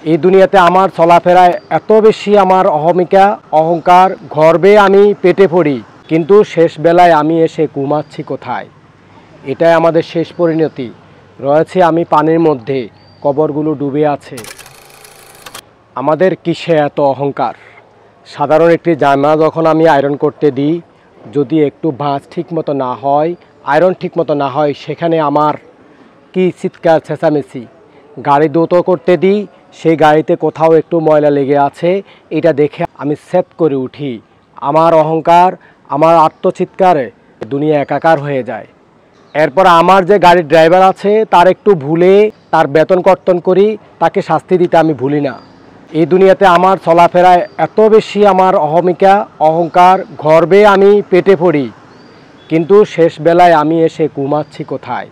এই দুনিয়াতে আমার চলাফেরায় এত বেশি আমার অহমিকা অহংকার, গর্বে আমি পেটে পড়ি, কিন্তু শেষ বেলায় আমি এসে ঘুমাচ্ছি কোথায়? এটাই আমাদের শেষ পরিণতি। রয়েছে আমি পানির মধ্যে, কবরগুলো ডুবে আছে। আমাদের কিসে এত অহংকার? সাধারণ একটি জামা যখন আমি আয়রন করতে দিই, যদি একটু ভাঁজ ঠিকমতো না হয়, আয়রন ঠিকমতো না হয়, সেখানে আমার কি চিৎকার চেঁচামেচি। গাড়ি দ্রুত করতে দিই, সেই গাড়িতে কোথাও একটু ময়লা লেগে আছে, এটা দেখে আমি সেট করে উঠি। আমার অহংকার, আমার আত্মচিৎকারে দুনিয়া একাকার হয়ে যায়। এরপর আমার যে গাড়ির ড্রাইভার আছে, তার একটু ভুলে তার বেতন কর্তন করি, তাকে শাস্তি দিতে আমি ভুলি না। এই দুনিয়াতে আমার চলাফেরায় এত বেশি আমার অহমিকা অহংকার, গর্বে আমি পেটে পড়ি, কিন্তু শেষ বেলায় আমি এসে ঘুমাচ্ছি কোথায়?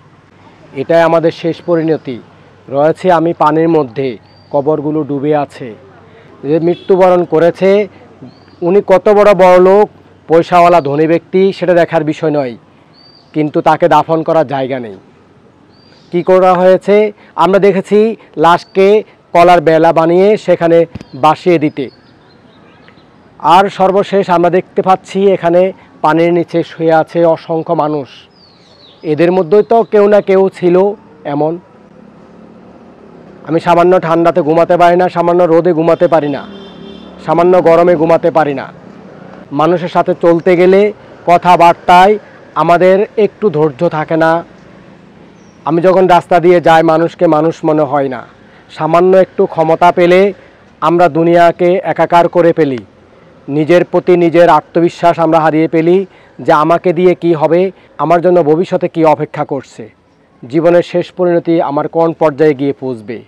এটাই আমাদের শেষ পরিণতি। রয়েছে আমি পানির মধ্যে, কবরগুলো ডুবে আছে। যে মৃত্যুবরণ করেছে, উনি কত বড় লোক, পয়সাওয়ালা ধনী ব্যক্তি, সেটা দেখার বিষয় নয়, কিন্তু তাকে দাফন করার জায়গা নেই। কি করা হয়েছে? আমরা দেখেছি লাশকে কলার বেলা বানিয়ে সেখানে বাসিয়ে দিতে। আর সর্বশেষ আমরা দেখতে পাচ্ছি এখানে পানির নিচে শুয়ে আছে অসংখ্য মানুষ। এদের মধ্যেই তো কেউ না কেউ ছিল এমন। আমি সামান্য ঠান্ডাতে ঘুমাতে পারি না, সামান্য রোদে ঘুমাতে পারি না, সামান্য গরমে ঘুমাতে পারি না। মানুষের সাথে চলতে গেলে কথাবার্তায় আমাদের একটু ধৈর্য থাকে না। আমি যখন রাস্তা দিয়ে যাই, মানুষকে মানুষ মনে হয় না। সামান্য একটু ক্ষমতা পেলে আমরা দুনিয়াকে একাকার করে ফেলি। নিজের প্রতি নিজের আত্মবিশ্বাস আমরা হারিয়ে ফেলি, যে আমাকে দিয়ে কি হবে, আমার জন্য ভবিষ্যতে কি অপেক্ষা করছে, জীবনের শেষ পরিণতি আমার কোন পর্যায়ে গিয়ে পৌঁছবে।